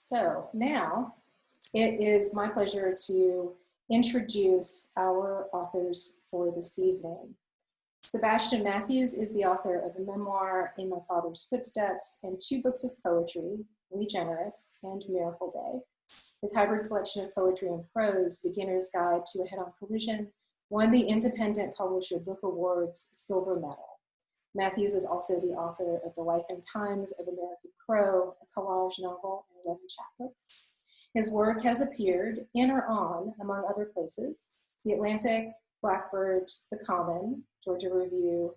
So now it is my pleasure to introduce our authors for this evening. Sebastian Matthews is the author of a memoir, In My Father's Footsteps, and 2 books of poetry, We Generous and Miracle Day. His hybrid collection of poetry and prose, Beginner's Guide to a Head-On Collision, won the Independent Publisher Book Awards Silver Medal. Matthews is also the author of The Life and Times of American Crow, a collage novel, and 11 chapbooks. His work has appeared in or on, among other places, The Atlantic, Blackbird, The Common, Georgia Review,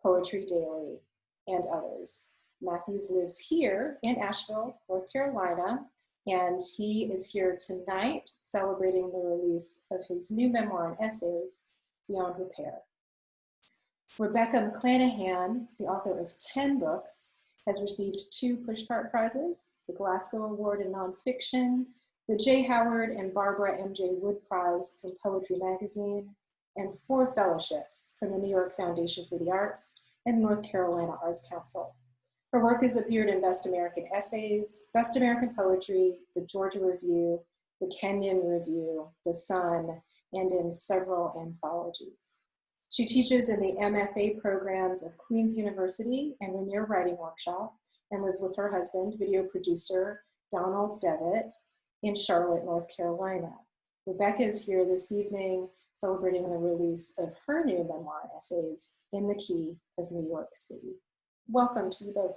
Poetry Daily, and others. Matthews lives here in Asheville, North Carolina, and he is here tonight celebrating the release of his new memoir and essays, Beyond Repair. Rebecca McClanahan, the author of 10 books, has received 2 Pushcart Prizes, the Glasgow Award in Nonfiction, the J. Howard and Barbara M.J. Wood Prize from Poetry Magazine, and 4 fellowships from the New York Foundation for the Arts and North Carolina Arts Council. Her work has appeared in Best American Essays, Best American Poetry, the Georgia Review, the Kenyon Review, the Sun, and in several anthologies. She teaches in the MFA programs of Queen's University and Rainier Writing Workshop and lives with her husband, video producer Donald Devitt, in Charlotte, North Carolina. Rebecca is here this evening celebrating the release of her new memoir essays, In the Key of New York City. Welcome to you both.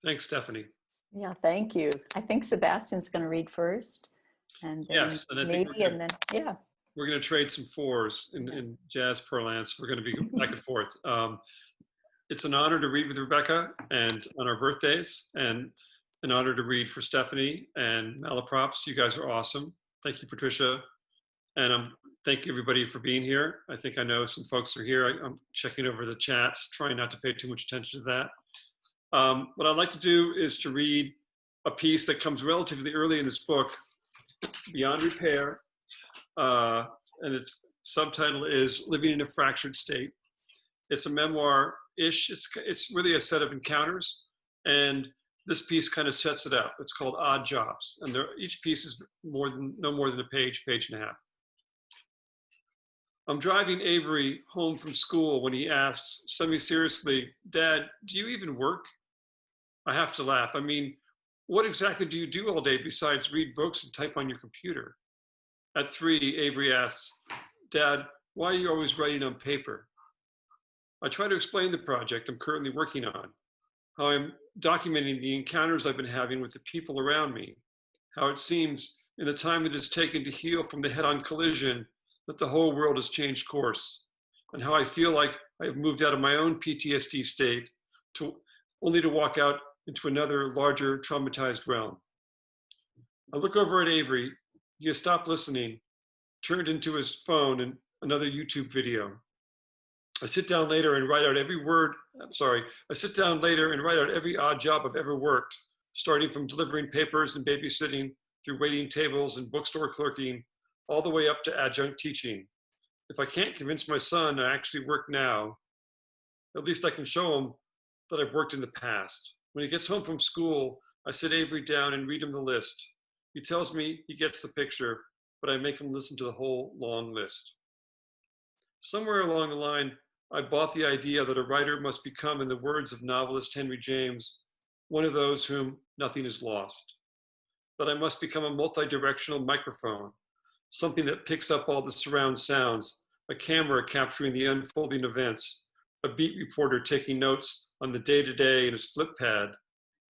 Thanks, Stephanie. Yeah, thank you. I think Sebastian's going to read first. And then yes, and I maybe, think we're going to trade some 4s in jazz parlance. We're going to be back and forth. It's an honor to read with Rebecca and on our birthdays, and an honor to read for Stephanie and Malaprops. You guys are awesome. Thank you, Patricia. And thank you everybody for being here. I think I know some folks are here. I'm checking over the chats, trying not to pay too much attention to that. What I'd like to do is to read a piece that comes relatively early in this book, Beyond Repair, and its subtitle is Living in a Fractured State. It's a memoir-ish. It's really a set of encounters, and this piece kind of sets it up. It's called Odd Jobs, and each piece is no more than a page and a half. I'm driving Avery home from school when he asks, semi-seriously, "Dad, do you even work?" I have to laugh. I mean, what exactly do you do all day besides read books and type on your computer? At 3, Avery asks, "Dad, why are you always writing on paper?" I try to explain the project I'm currently working on, how I'm documenting the encounters I've been having with the people around me, how it seems in the time it has taken to heal from the head-on collision that the whole world has changed course, and how I feel like I have moved out of my own PTSD state only to walk out into another larger traumatized realm. I look over at Avery. He has stopped listening, turned into his phone and another YouTube video. I sit down later and write out every odd job I've ever worked, starting from delivering papers and babysitting, through waiting tables and bookstore clerking, all the way up to adjunct teaching. If I can't convince my son I actually work now, at least I can show him that I've worked in the past. When he gets home from school, I sit Avery down and read him the list. He tells me he gets the picture, but I make him listen to the whole long list. Somewhere along the line, I bought the idea that a writer must become, in the words of novelist Henry James, one of those whom nothing is lost. That I must become a multi-directional microphone, something that picks up all the surround sounds, a camera capturing the unfolding events, a beat reporter taking notes on the day-to-day in his flip pad.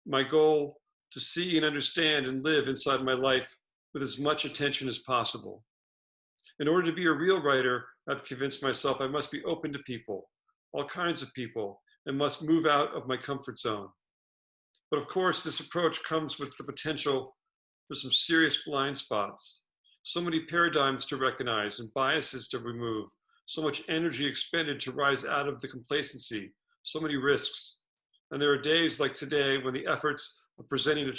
My goal, to see and understand and live inside my life with as much attention as possible. In order to be a real writer, I've convinced myself I must be open to people, all kinds of people, and must move out of my comfort zone. But of course, this approach comes with the potential for some serious blind spots. So many paradigms to recognize and biases to remove, so much energy expended to rise out of the complacency, so many risks. And there are days like today when the efforts of parenting a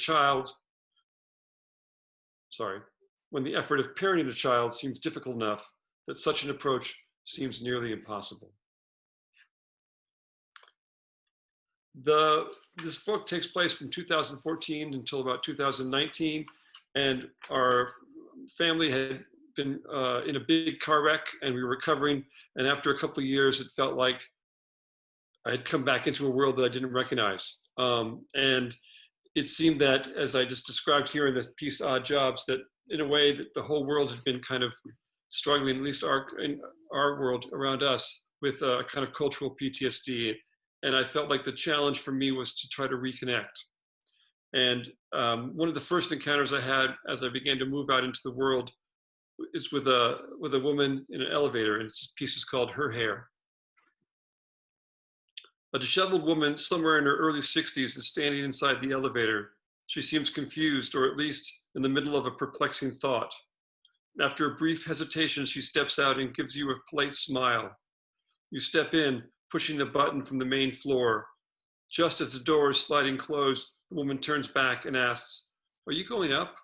child seems difficult enough that such an approach seems nearly impossible. This book takes place from 2014 until about 2019, and our family had been in a big car wreck, and we were recovering. And after a couple of years, it felt like I had come back into a world that I didn't recognize. And it seemed that, as I just described here in this piece, Odd Jobs, that in a way that the whole world had been kind of struggling, at least in our world around us, with a kind of cultural PTSD. And I felt like the challenge for me was to try to reconnect. And one of the first encounters I had as I began to move out into the world is with a woman in an elevator, and this piece is called Her Hair. A disheveled woman somewhere in her early 60s is standing inside the elevator. She seems confused, or at least in the middle of a perplexing thought. After a brief hesitation, she steps out and gives you a polite smile. You step in, pushing the button from the main floor. Just as the door is sliding closed, the woman turns back and asks, "Are you going up?"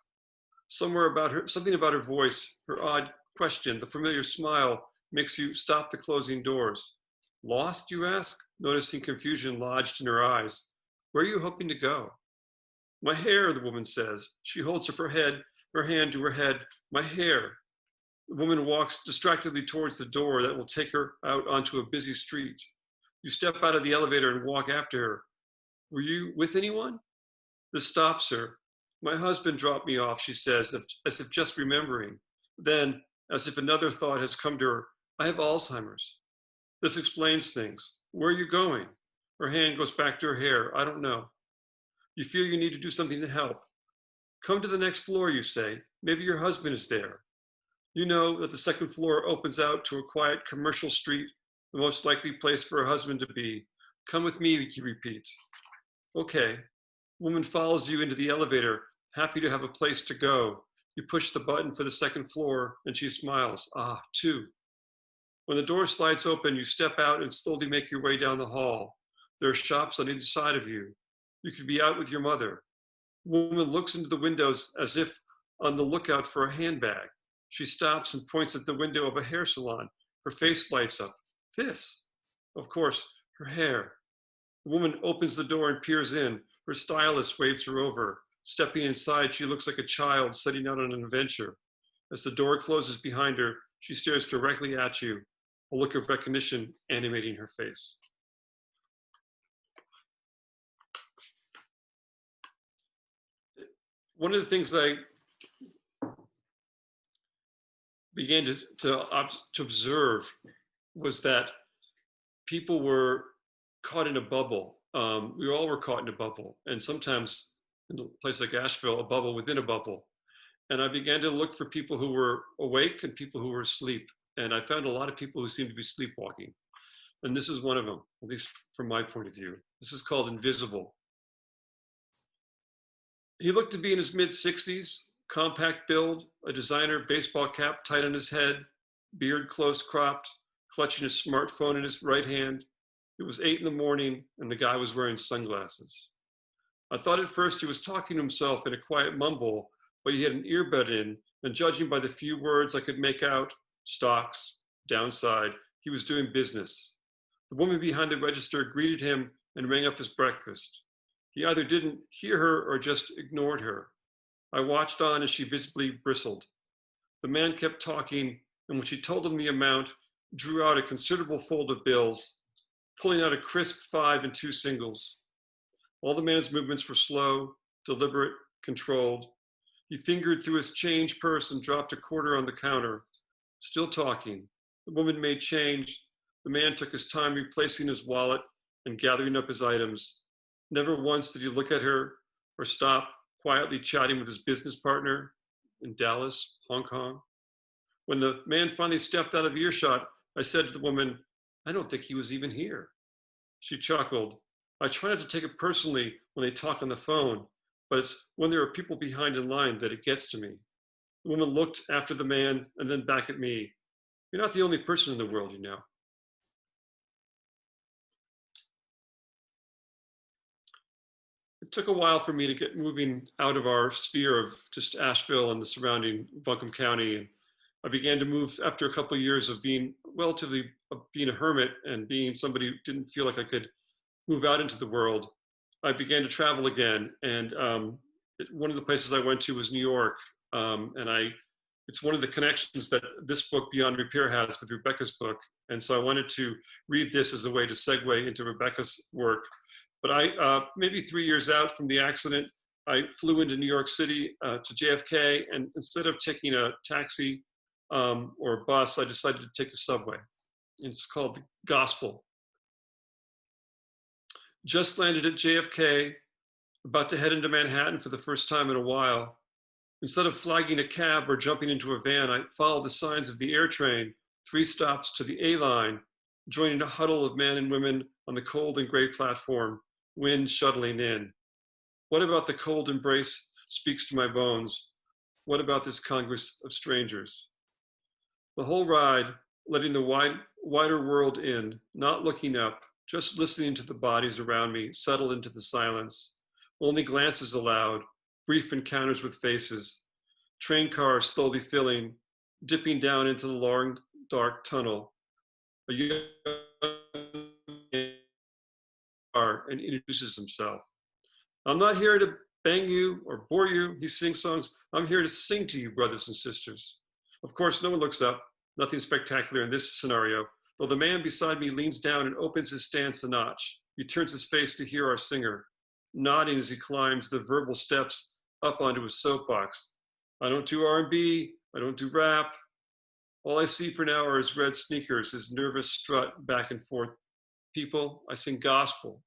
Something about her voice, her odd question, the familiar smile makes you stop the closing doors. "Lost?" you ask, noticing confusion lodged in her eyes. "Where are you hoping to go?" "My hair," the woman says. She holds up her hand to her head. "My hair." The woman walks distractedly towards the door that will take her out onto a busy street. You step out of the elevator and walk after her. "Were you with anyone?" This stops her. "My husband dropped me off," she says, as if just remembering. Then, as if another thought has come to her, "I have Alzheimer's." This explains things. "Where are you going?" Her hand goes back to her hair. "I don't know." You feel you need to do something to help. "Come to the next floor," you say. "Maybe your husband is there." You know that the second floor opens out to a quiet commercial street, the most likely place for her husband to be. "Come with me," you repeat. "Okay." Woman follows you into the elevator, happy to have a place to go. You push the button for the second floor, and she smiles. "Ah, 2. When the door slides open, you step out and slowly make your way down the hall. There are shops on either side of you. You could be out with your mother. The woman looks into the windows as if on the lookout for a handbag. She stops and points at the window of a hair salon. Her face lights up. This, of course, her hair. The woman opens the door and peers in. Her stylist waves her over. Stepping inside, she looks like a child setting out on an adventure. As the door closes behind her, she stares directly at you, a look of recognition animating her face. One of the things I began to observe was that people were caught in a bubble. We all were caught in a bubble, and sometimes in a place like Asheville, a bubble within a bubble. And I began to look for people who were awake and people who were asleep. And I found a lot of people who seemed to be sleepwalking. And this is one of them, at least from my point of view. This is called Invisible. He looked to be in his mid-60s, compact build, a designer baseball cap tight on his head, beard close cropped, clutching his smartphone in his right hand. It was 8 in the morning, and the guy was wearing sunglasses. I thought at first he was talking to himself in a quiet mumble, but he had an earbud in, and judging by the few words I could make out, stocks, downside, he was doing business. The woman behind the register greeted him and rang up his breakfast. He either didn't hear her or just ignored her. I watched on as she visibly bristled. The man kept talking, and when she told him the amount, drew out a considerable fold of bills, pulling out a crisp 5 and 2 singles. All the man's movements were slow, deliberate, controlled. He fingered through his change purse and dropped a quarter on the counter. Still talking. The woman made change. The man took his time replacing his wallet and gathering up his items. Never once did he look at her or stop, quietly chatting with his business partner in Dallas, Hong Kong. When the man finally stepped out of earshot, I said to the woman, "I don't think he was even here." She chuckled. "I try not to take it personally when they talk on the phone, but it's when there are people behind in line that it gets to me." The woman looked after the man and then back at me. "You're not the only person in the world, you know." It took a while for me to get moving out of our sphere of just Asheville and the surrounding Buncombe County. I began to move after a couple of years of being a hermit and being somebody who didn't feel like I could move out into the world, I began to travel again. And one of the places I went to was New York. It's one of the connections that this book, Beyond Repair, has with Rebecca's book. And so I wanted to read this as a way to segue into Rebecca's work. But maybe 3 years out from the accident, I flew into New York City to JFK, and instead of taking a taxi or a bus, I decided to take the subway. It's called the Gospel. Just landed at JFK, about to head into Manhattan for the first time in a while. Instead of flagging a cab or jumping into a van, I followed the signs of the air train, 3 stops to the A line, joining a huddle of men and women on the cold and gray platform, wind shuttling in. What about the cold embrace speaks to my bones? What about this congress of strangers? The whole ride, letting the wider world in, not looking up, just listening to the bodies around me settle into the silence. Only glances allowed, brief encounters with faces. Train cars slowly filling, dipping down into the long, dark tunnel. A young man and introduces himself. I'm not here to bang you or bore you, he sings songs. I'm here to sing to you, brothers and sisters. Of course, no one looks up, nothing spectacular in this scenario, though the man beside me leans down and opens his stance a notch. He turns his face to hear our singer, nodding as he climbs the verbal steps up onto his soapbox. I don't do R&B, I don't do rap. All I see for now are his red sneakers, his nervous strut back and forth. People, I sing gospel.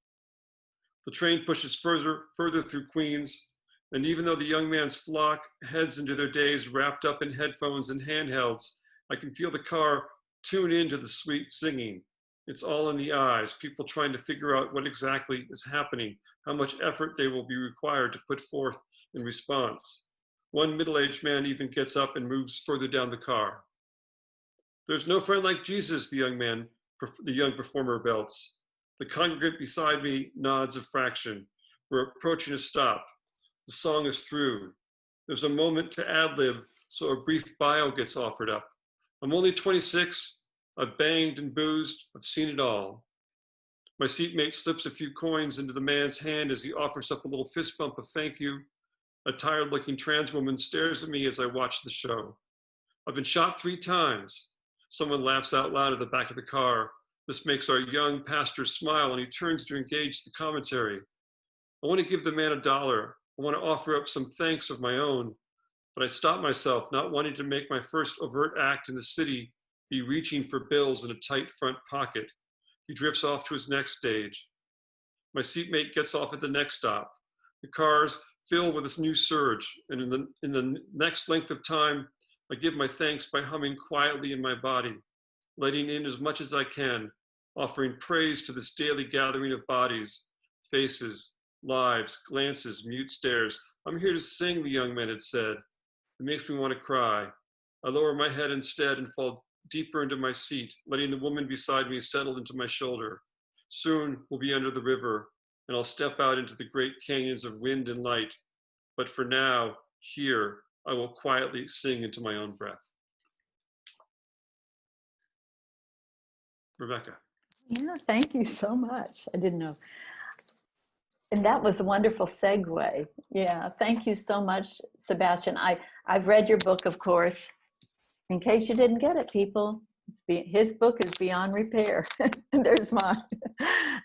The train pushes further through Queens, and even though the young man's flock heads into their days wrapped up in headphones and handhelds, I can feel the car tune into the sweet singing. It's all in the eyes, people trying to figure out what exactly is happening, how much effort they will be required to put forth in response. One middle-aged man even gets up and moves further down the car. There's no friend like Jesus, the young performer belts. The congregant beside me nods a fraction. We're approaching a stop. The song is through. There's a moment to ad-lib, so a brief bio gets offered up. I'm only 26. I've banged and boozed. I've seen it all. My seatmate slips a few coins into the man's hand as he offers up a little fist bump of thank you. A tired-looking trans woman stares at me as I watch the show. I've been shot 3 times. Someone laughs out loud at the back of the car. This makes our young pastor smile, and he turns to engage the commentary. I want to give the man $1. I want to offer up some thanks of my own, but I stop myself, not wanting to make my first overt act in the city be reaching for bills in a tight front pocket. He drifts off to his next stage. My seatmate gets off at the next stop. The cars fill with this new surge, and in the next length of time, I give my thanks by humming quietly in my body, letting in as much as I can, offering praise to this daily gathering of bodies, faces, lives, glances, mute stares. I'm here to sing, the young man had said. It makes me want to cry. I lower my head instead and fall deeper into my seat, letting the woman beside me settle into my shoulder. Soon we'll be under the river, and I'll step out into the great canyons of wind and light. But for now, here, I will quietly sing into my own breath. Rebecca. Yeah, thank you so much. I didn't know. And that was a wonderful segue. Yeah, thank you so much, Sebastian. I've read your book, of course. In case you didn't get it, people, his book is Beyond Repair, and there's mine.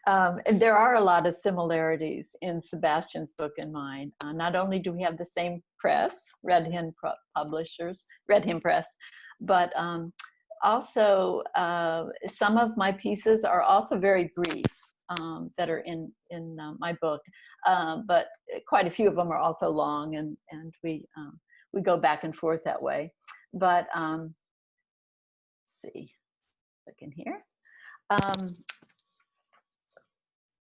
And there are a lot of similarities in Sebastian's book and mine. Not only do we have the same press, Red Hen Press, but also some of my pieces are also very brief. That are in my book, but quite a few of them are also long, and we go back and forth that way. But let's see, look in here.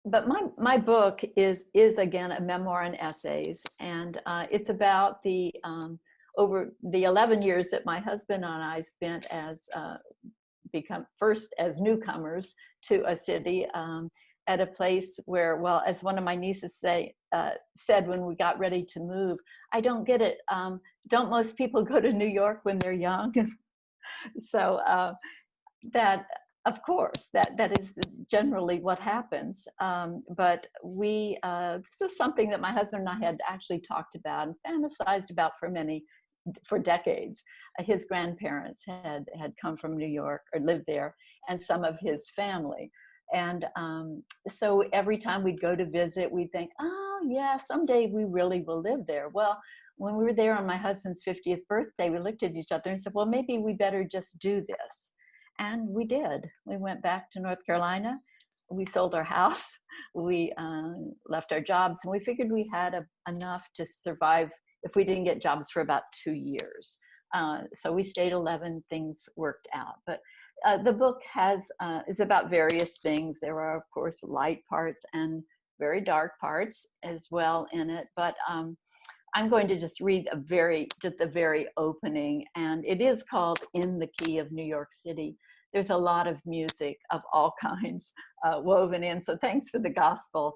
But my book is again a memoir and essays, and it's about the over the 11 years that my husband and I spent as as newcomers to a city. At a place where, well, as one of my nieces said when we got ready to move, I don't get it. Don't most people go to New York when they're young? So that Of course, that is generally what happens. But this was something that my husband and I had actually talked about and fantasized about for decades. His grandparents had come from New York or lived there, and some of his family. And so every time we'd go to visit, we'd think, oh yeah, someday we really will live there. Well, when we were there on my husband's 50th birthday, we looked at each other and said, well, maybe we better just do this. And we did. We went back to North Carolina. We sold our house. We left our jobs, and we figured we had enough to survive if we didn't get jobs for about 2 years. So we stayed 11, things worked out. But the book is about various things. There are, of course, light parts and very dark parts as well in it. But I'm going to just read just the very opening, and it is called In the Key of New York City. There's a lot of music of all kinds woven in. So thanks for the gospel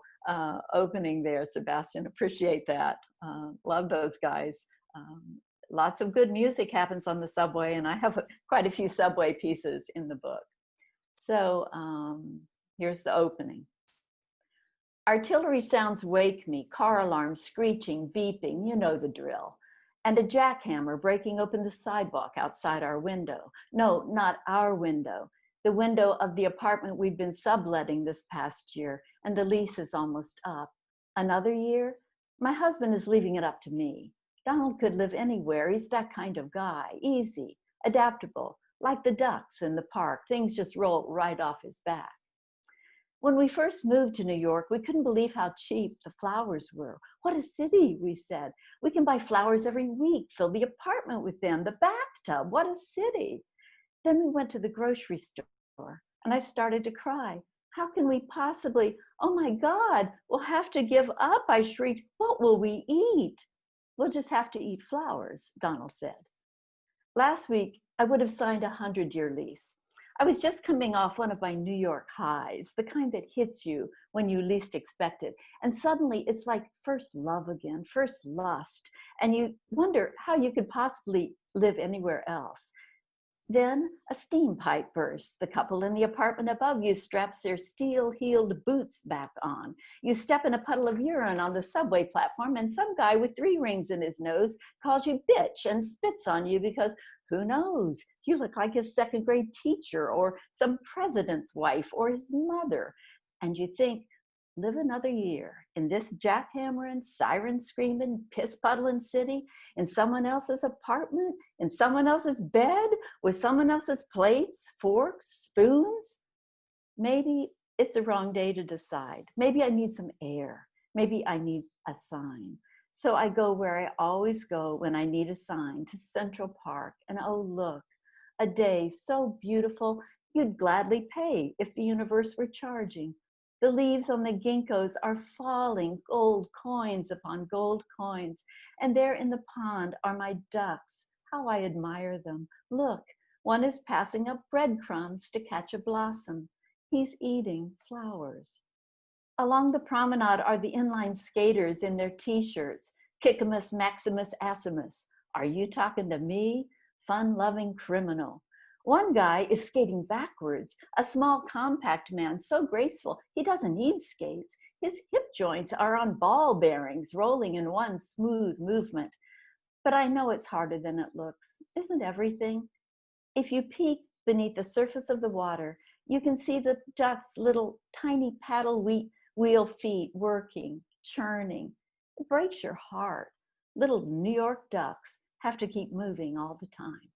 opening there, Sebastian. Appreciate that. Love those guys. Lots of good music happens on the subway, and I have quite a few subway pieces in the book. So here's the opening. Artillery sounds wake me, car alarms screeching, beeping, you know the drill. And a jackhammer breaking open the sidewalk outside our window. No, not our window. The window of the apartment we've been subletting this past year, and the lease is almost up. Another year? My husband is leaving it up to me. Donald could live anywhere. He's that kind of guy. Easy, adaptable, like the ducks in the park. Things just roll right off his back. When we first moved to New York, we couldn't believe how cheap the flowers were. What a city, we said. We can buy flowers every week, fill the apartment with them, the bathtub, what a city. Then we went to the grocery store, and I started to cry. How can we possibly, oh my God, we'll have to give up, I shrieked. What will we eat? We'll just have to eat flowers, Donald said. Last week, I would have signed a 100-year lease. I was just coming off one of my New York highs, the kind that hits you when you least expect it. And suddenly it's like first love again, first lust. And you wonder how you could possibly live anywhere else. Then a steam pipe bursts. The couple in the apartment above you straps their steel-heeled boots back on. You step in a puddle of urine on the subway platform, and some guy with 3 rings in his nose calls you bitch and spits on you because who knows? You look like his 2nd grade teacher or some president's wife or his mother. And you think, live another year in this jackhammering, siren screaming, piss puddling city, in someone else's apartment, in someone else's bed, with someone else's plates, forks, spoons? Maybe it's the wrong day to decide. Maybe I need some air. Maybe I need a sign. So I go where I always go when I need a sign, to Central Park. And oh, look, a day so beautiful, you'd gladly pay if the universe were charging. The leaves on the ginkgos are falling, gold coins upon gold coins. And there in the pond are my ducks. How I admire them. Look, one is passing up breadcrumbs to catch a blossom. He's eating flowers. Along the promenade are the inline skaters in their t-shirts. Kickamus, Maximus, Assimus. Are you talking to me? Fun-loving criminal. One guy is skating backwards, a small, compact man, so graceful, he doesn't need skates. His hip joints are on ball bearings, rolling in one smooth movement. But I know it's harder than it looks. Isn't everything? If you peek beneath the surface of the water, you can see the duck's little tiny paddle wheel feet working, churning. It breaks your heart. Little New York ducks have to keep moving all the time.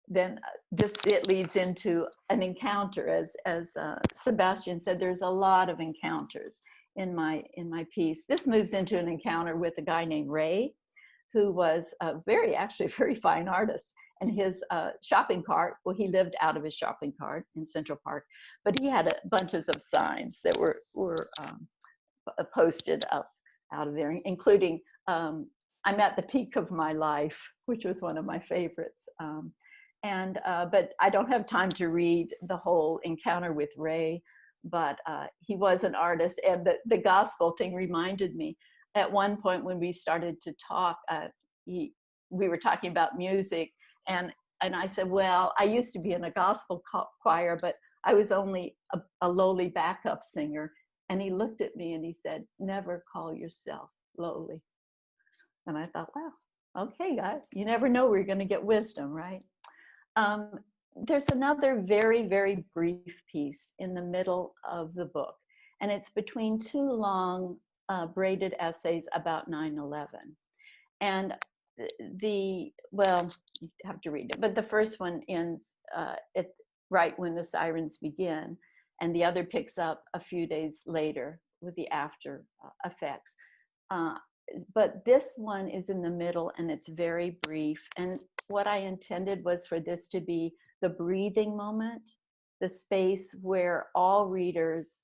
Then it leads into an encounter, as Sebastian said. There's a lot of encounters in my piece. This moves into an encounter with a guy named Ray, who was actually a very fine artist. And his shopping cart, well, he lived out of his shopping cart in Central Park, but he had bunches of signs that were posted up out of there, including I'm at the peak of my life, which was one of my favorites. But I don't have time to read the whole encounter with Ray, but he was an artist. And the gospel thing reminded me, at one point when we started to talk, we were talking about music, and And I said, well, I used to be in a gospel choir, but I was only a lowly backup singer. And he looked at me and he said, never call yourself lowly. And I thought, well, okay, guys, you never know where you're going to get wisdom, right? There's another very, very brief piece in the middle of the book. And it's between two long braided essays about 9/11. And well, you have to read it, but the first one ends right when the sirens begin, and the other picks up a few days later with the after effects. But this one is in the middle, and it's very brief. And what I intended was for this to be the breathing moment, the space where all readers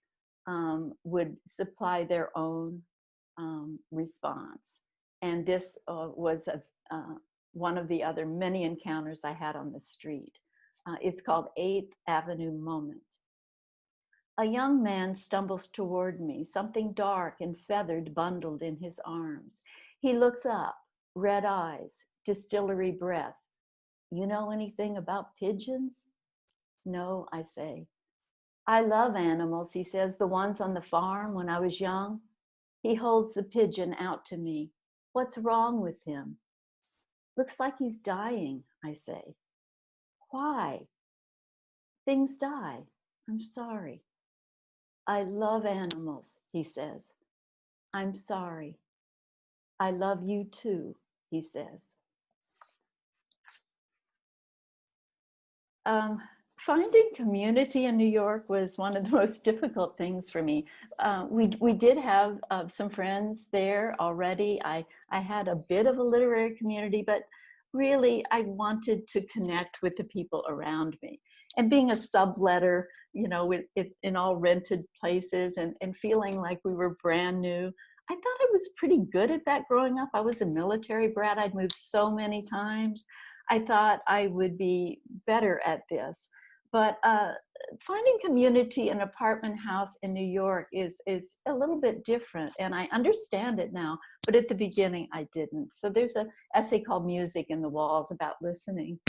would supply their own response. And this was one of the other many encounters I had on the street. It's called 8th Avenue Moment. A young man stumbles toward me, something dark and feathered bundled in his arms. He looks up, red eyes, distillery breath. You know anything about pigeons? No, I say. I love animals, he says, the ones on the farm when I was young. He holds the pigeon out to me. What's wrong with him? Looks like he's dying, I say. Why? Things die. I'm sorry. I love animals, he says. I'm sorry. I love you too, he says. Finding community in New York was one of the most difficult things for me. We did have some friends there already. I had a bit of a literary community, but really I wanted to connect with the people around me. And being a subletter, you know, in all rented places and feeling like we were brand new, I thought I was pretty good at that growing up. I was a military brat. I'd moved so many times. I thought I would be better at this. But finding community in an apartment house in New York is a little bit different, and I understand it now, but at the beginning I didn't. So there's an essay called Music in the Walls about listening,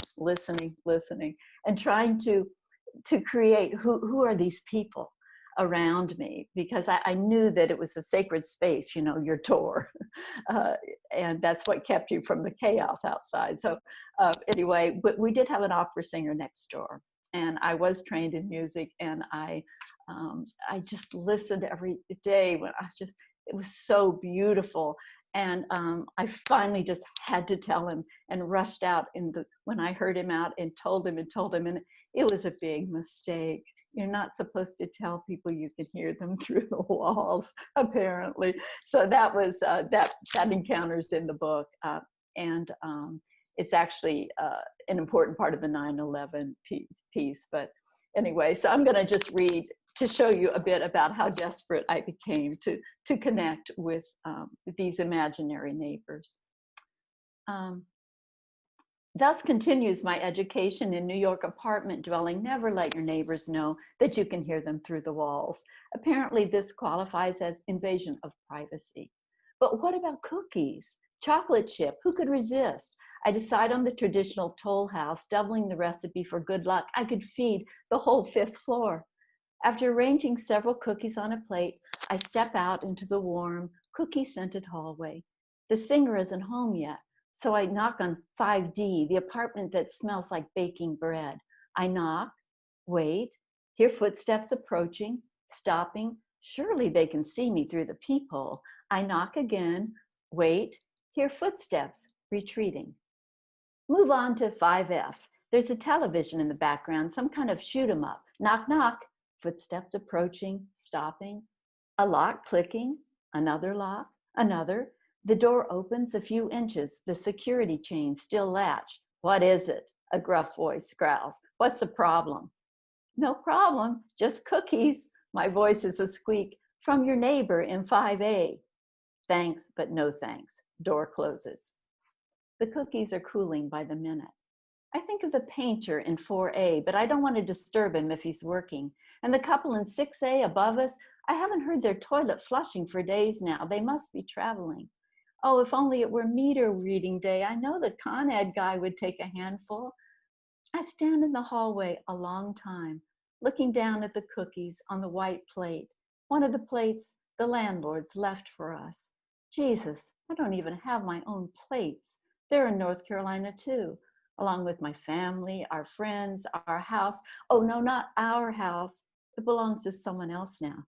and trying to create who are these people around me, because I knew that it was a sacred space, you know, your tour, and that's what kept you from the chaos outside. So anyway, but we did have an opera singer next door. And I was trained in music, and I just listened every day. It was so beautiful. And I finally just had to tell him, and rushed out when I heard him out and told him, and it was a big mistake. You're not supposed to tell people you can hear them through the walls, apparently. So that was, that encounter's in the book. It's actually an important part of the 9/11 piece. But anyway, so I'm going to just read to show you a bit about how desperate I became to connect with these imaginary neighbors. Thus continues my education in New York apartment dwelling. Never let your neighbors know that you can hear them through the walls. Apparently this qualifies as invasion of privacy. But what about cookies? Chocolate chip, who could resist? I decide on the traditional Toll House, doubling the recipe for good luck. I could feed the whole 5th floor. After arranging several cookies on a plate, I step out into the warm, cookie-scented hallway. The singer isn't home yet, so I knock on 5D, the apartment that smells like baking bread. I knock, wait, hear footsteps approaching, stopping. Surely they can see me through the peephole. I knock again, wait, hear footsteps, retreating. Move on to 5F. There's a television in the background, some kind of shoot 'em up. Knock, knock, footsteps approaching, stopping. A lock clicking, another lock, another. The door opens a few inches, the security chain still latched. What is it? A gruff voice growls. What's the problem? No problem, just cookies. My voice is a squeak. From your neighbor in 5A. Thanks, but no thanks. Door closes. The cookies are cooling by the minute. I think of the painter in 4A, but I don't want to disturb him if he's working. And the couple in 6A above us, I haven't heard their toilet flushing for days now. They must be traveling. Oh, if only it were meter reading day. I know the Con Ed guy would take a handful. I stand in the hallway a long time, looking down at the cookies on the white plate, one of the plates the landlords left for us. Jesus, I don't even have my own plates. They're in North Carolina too, along with my family, our friends, our house. Oh no, not our house. It belongs to someone else now.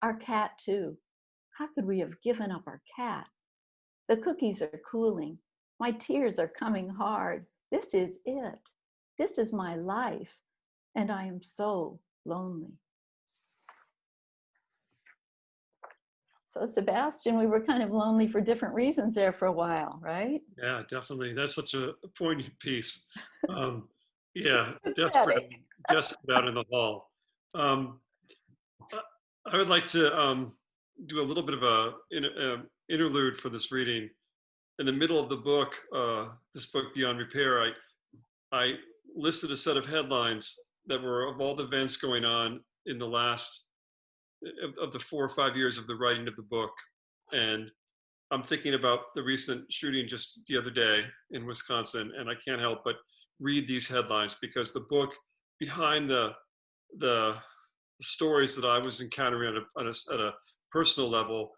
Our cat too. How could we have given up our cat? The cookies are cooling. My tears are coming hard. This is it. This is my life. And I am so lonely. So Sebastian, we were kind of lonely for different reasons there for a while, right? Yeah, definitely. That's such a poignant piece. Yeah, Pathetic. desperate out in the hall. Um, I would like to do a little bit of a interlude for this reading. In the middle of the book, this book Beyond Repair, I listed a set of headlines that were of all the events going on in the last of the 4 or 5 years of the writing of the book. And I'm thinking about the recent shooting just the other day in Wisconsin, and I can't help but read these headlines because the book behind the stories that I was encountering at a personal level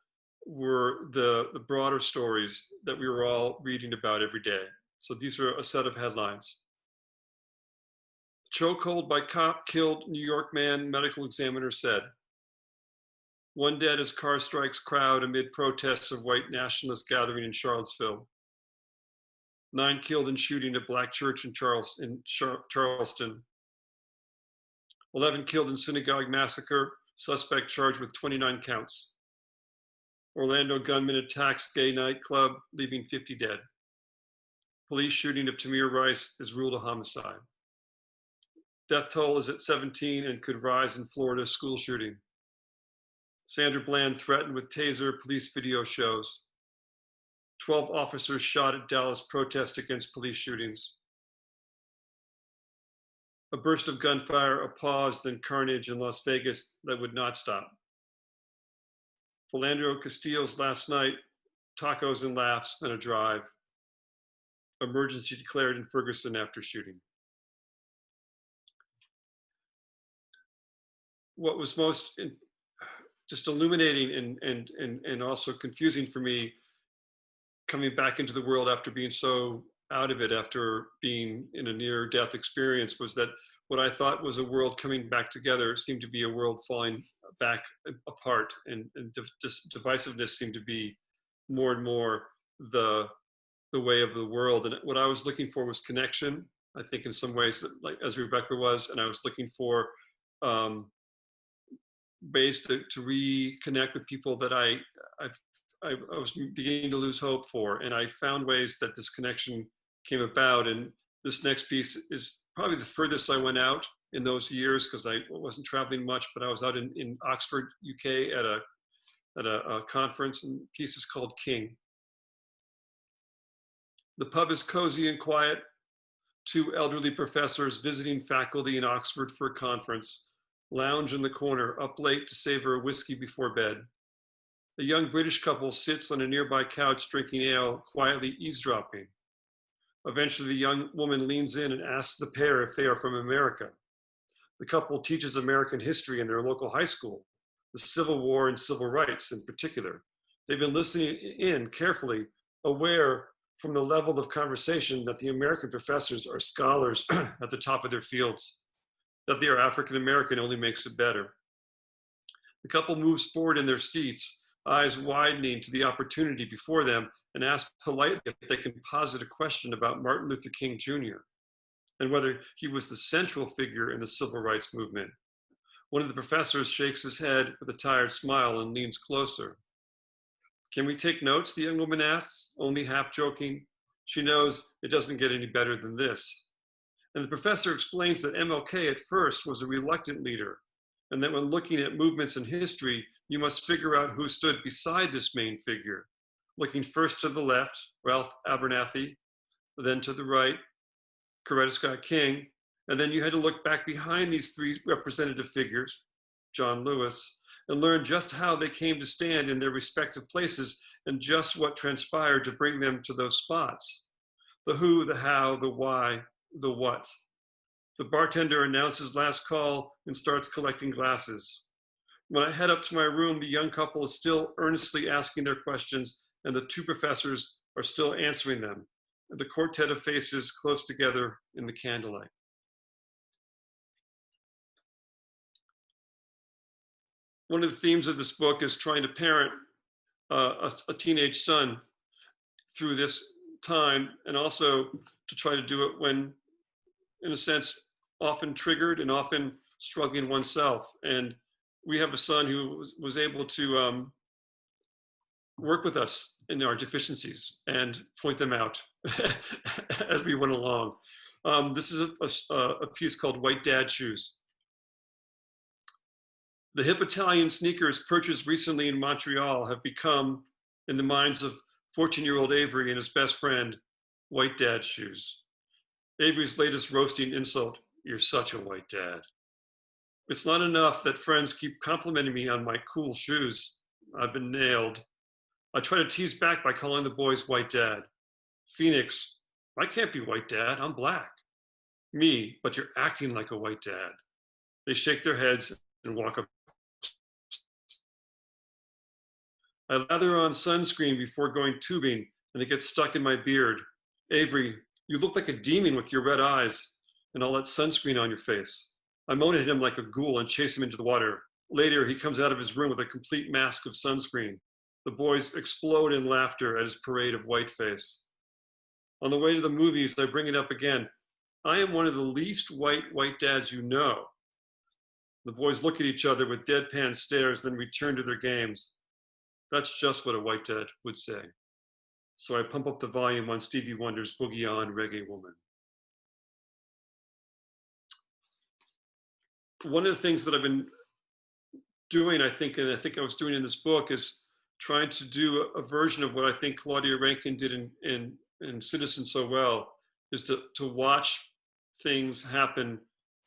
were the broader stories that we were all reading about every day. So these are a set of headlines. Chokehold by cop killed New York man, medical examiner said. One dead as car strikes crowd amid protests of white nationalist gathering in Charlottesville. 9 killed in shooting at Black church in Charleston. 11 killed in synagogue massacre, suspect charged with 29 counts. Orlando gunman attacks gay nightclub, leaving 50 dead. Police shooting of Tamir Rice is ruled a homicide. Death toll is at 17 and could rise in Florida school shooting. Sandra Bland threatened with taser, police video shows. 12 officers shot at Dallas protest against police shootings. A burst of gunfire, a pause, then carnage in Las Vegas that would not stop. Philandro Castillo's last night, tacos and laughs, then a drive. Emergency declared in Ferguson after shooting. What was most just illuminating and also confusing for me coming back into the world after being so out of it, after being in a near-death experience, was that what I thought was a world coming back together seemed to be a world falling back apart, and divisiveness seemed to be more and more the way of the world. And what I was looking for was connection, I think in some ways, like as Rebecca was, and I was looking for ways to reconnect with people that I was beginning to lose hope for. And I found ways that this connection came about. And this next piece is probably the furthest I went out in those years, because I wasn't traveling much, but I was out in Oxford, UK at a conference, and the piece is called King. The pub is cozy and quiet. 2 elderly professors visiting faculty in Oxford for a conference lounge in the corner, up late to savor a whiskey before bed. A young British couple sits on a nearby couch drinking ale, quietly eavesdropping. Eventually, the young woman leans in and asks the pair if they are from America. The couple teaches American history in their local high school, the Civil War and civil rights in particular. They've been listening in carefully, aware from the level of conversation that the American professors are scholars at the top of their fields. That they are African American only makes it better. The couple moves forward in their seats, eyes widening to the opportunity before them, and asks politely if they can posit a question about Martin Luther King Jr. and whether he was the central figure in the civil rights movement. One of the professors shakes his head with a tired smile and leans closer. Can we take notes? The young woman asks, only half joking. She knows it doesn't get any better than this. And the professor explains that MLK at first was a reluctant leader, and that when looking at movements in history, you must figure out who stood beside this main figure. Looking first to the left, Ralph Abernathy, then to the right, Coretta Scott King, and then you had to look back behind these 3 representative figures, John Lewis, and learn just how they came to stand in their respective places and just what transpired to bring them to those spots. The who, the how, the why, the what. The bartender announces last call and starts collecting glasses. When I head up to my room, the young couple is still earnestly asking their questions, and the two professors are still answering them. The quartet of faces close together in the candlelight. One of the themes of this book is trying to parent a teenage son through this time, and also to try to do it when, in a sense, often triggered and often struggling oneself. And we have a son who was able to work with us in our deficiencies and point them out as we went along. This is a piece called White Dad Shoes. The hip Italian sneakers purchased recently in Montreal have become, in the minds of 14-year-old Avery and his best friend, white dad shoes. Avery's latest roasting insult, "You're such a white dad." It's not enough that friends keep complimenting me on my cool shoes. I've been nailed. I try to tease back by calling the boys white dad. Phoenix, I can't be white dad, I'm black. Me, but you're acting like a white dad. They shake their heads and walk up. I lather on sunscreen before going tubing, and it gets stuck in my beard. Avery, you look like a demon with your red eyes and all that sunscreen on your face. I moan at him like a ghoul and chase him into the water. Later, he comes out of his room with a complete mask of sunscreen. The boys explode in laughter at his parade of white face. On the way to the movies, I bring it up again. I am one of the least white dads you know. The boys look at each other with deadpan stares, then return to their games. That's just what a white dad would say. So I pump up the volume on Stevie Wonder's Boogie On Reggae Woman. One of the things that I've been doing, I think I was doing in this book, is trying to do a version of what I think Claudia Rankine did in Citizen so well, is to watch things happen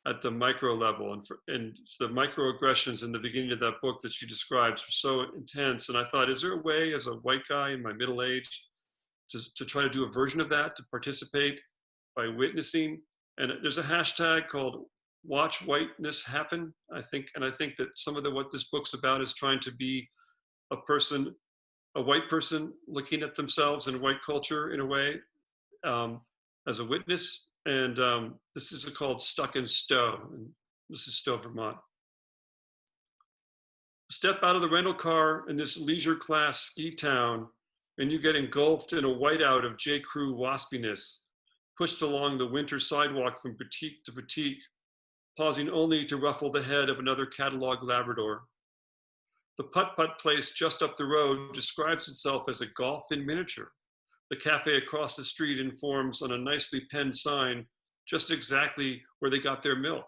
at the micro level, and the microaggressions in the beginning of that book that she describes are so intense. And I thought, is there a way as a white guy in my middle age to try to do a version of that, to participate by witnessing? And there's a hashtag called Watch Whiteness Happen, I think. And I think that some of what this book's about is trying to be a white person looking at themselves in white culture in a way, as a witness. And this is called Stuck in Stowe. And this is Stowe, Vermont. Step out of the rental car in this leisure class ski town, and you get engulfed in a whiteout of J. Crew waspiness, pushed along the winter sidewalk from boutique to boutique, pausing only to ruffle the head of another catalog Labrador. The putt-putt place just up the road describes itself as a golf in miniature. The cafe across the street informs on a nicely penned sign just exactly where they got their milk,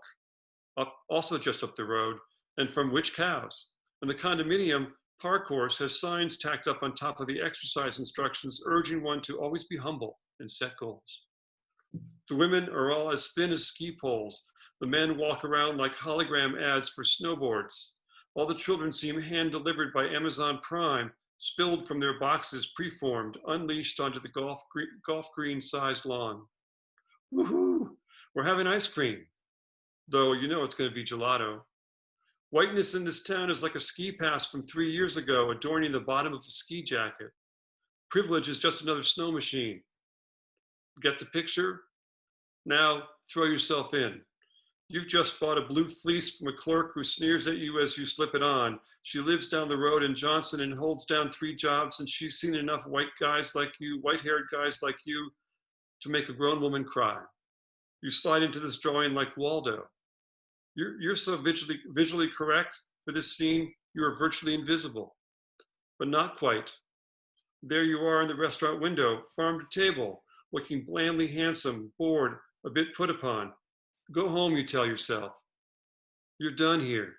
also just up the road, and from which cows. And the condominium park course has signs tacked up on top of the exercise instructions urging one to always be humble and set goals. The women are all as thin as ski poles. The men walk around like hologram ads for snowboards. All the children seem hand-delivered by Amazon Prime, spilled from their boxes, preformed, unleashed onto the golf green-sized lawn. Woohoo! We're having ice cream, though you know it's going to be gelato. Whiteness in this town is like a ski pass from 3 years ago, adorning the bottom of a ski jacket. Privilege is just another snow machine. Get the picture? Now throw yourself in. You've just bought a blue fleece from a clerk who sneers at you as you slip it on. She lives down the road in Johnson and holds down 3 jobs, and she's seen enough white-haired guys like you, to make a grown woman cry. You slide into this drawing like Waldo. You're so visually correct for this scene, you are virtually invisible, but not quite. There you are in the restaurant window, farm to table, looking blandly handsome, bored, a bit put upon. Go home, you tell yourself. You're done here,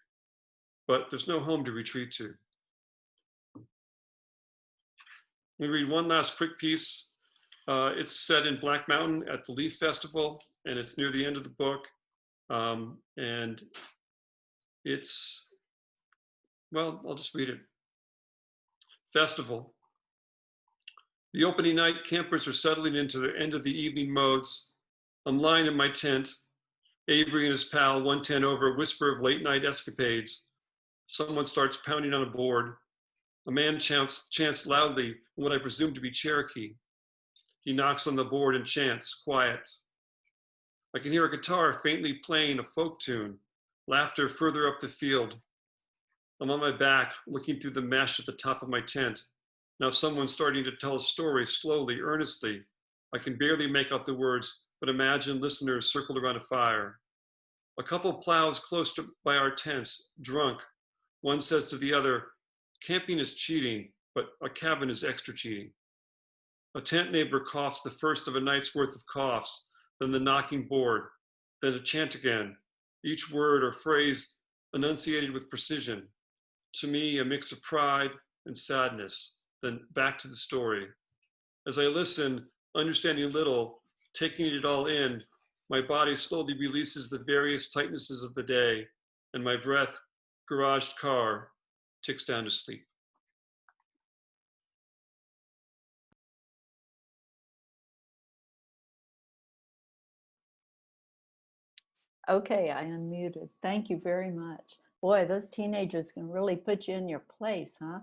but there's no home to retreat to. Let me read one last quick piece. It's set in Black Mountain at the Leaf Festival, and it's near the end of the book. And it's, well, I'll just read it. Festival. The opening night, campers are settling into their end of the evening modes. I'm lying in my tent, Avery and his pal 110 over a whisper of late night escapades. Someone starts pounding on a board. A man chants loudly in what I presume to be Cherokee. He knocks on the board and chants, quiet. I can hear a guitar faintly playing a folk tune, laughter further up the field. I'm on my back, looking through the mesh at the top of my tent. Now someone's starting to tell a story slowly, earnestly. I can barely make out the words, but imagine listeners circled around a fire. A couple plows close by our tents, drunk. One says to the other, camping is cheating, but a cabin is extra cheating. A tent neighbor coughs the first of a night's worth of coughs, then the knocking board, then a chant again, each word or phrase enunciated with precision. To me, a mix of pride and sadness, then back to the story. As I listen, understanding little, taking it all in, my body slowly releases the various tightnesses of the day, and my breath, garaged car, ticks down to sleep. Okay, I unmuted. Thank you very much. Boy, those teenagers can really put you in your place, huh?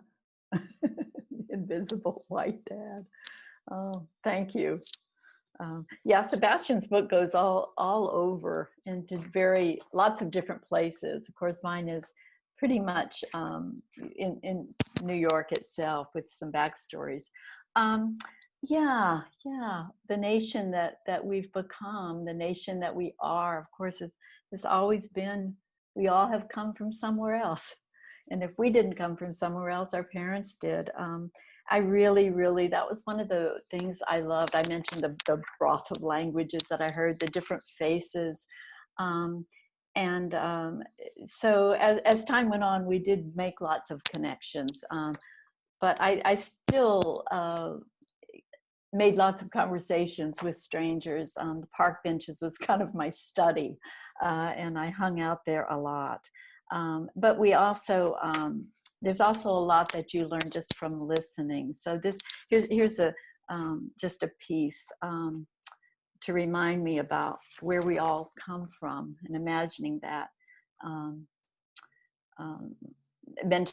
Invisible white dad. Oh, thank you. Yeah, Sebastian's book goes all over into lots of different places. Of course, mine is pretty much in New York itself with some backstories. Yeah, the nation that we've become, the nation that we are, of course, has always been, we all have come from somewhere else. And if we didn't come from somewhere else, our parents did. I really, that was one of the things I loved. I mentioned the broth of languages that I heard, the different faces. So as time went on, we did make lots of connections. But I still made lots of conversations with strangers. The park benches was kind of my study, and I hung out there a lot. But we also, there's also a lot that you learn just from listening. So here's just a piece to remind me about where we all come from and imagining that.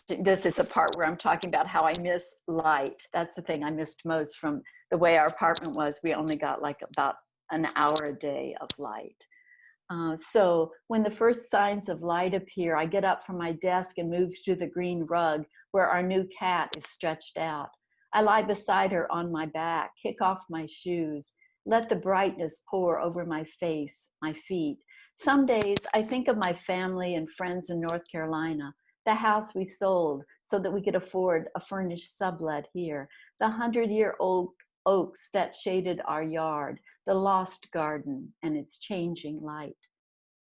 This is a part where I'm talking about how I miss light. That's the thing I missed most from the way our apartment was. We only got like about an hour a day of light. So when the first signs of light appear, I get up from my desk and move to the green rug where our new cat is stretched out. I lie beside her on my back, kick off my shoes, let the brightness pour over my face, my feet. Some days I think of my family and friends in North Carolina, the house we sold so that we could afford a furnished sublet here, the 100-year-old oaks that shaded our yard, the lost garden and its changing light.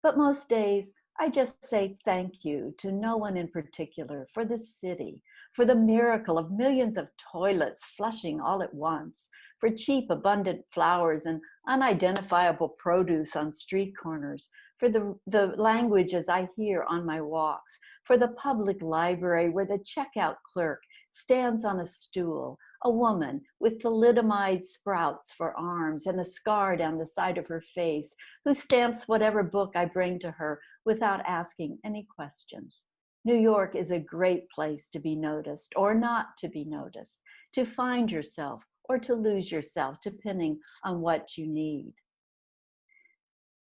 But most days, I just say thank you to no one in particular for this city, for the miracle of millions of toilets flushing all at once, for cheap, abundant flowers and unidentifiable produce on street corners, for the languages I hear on my walks, for the public library where the checkout clerk stands on a stool, a woman with thalidomide sprouts for arms and a scar down the side of her face, who stamps whatever book I bring to her without asking any questions. New York is a great place to be noticed or not to be noticed, to find yourself or to lose yourself, depending on what you need.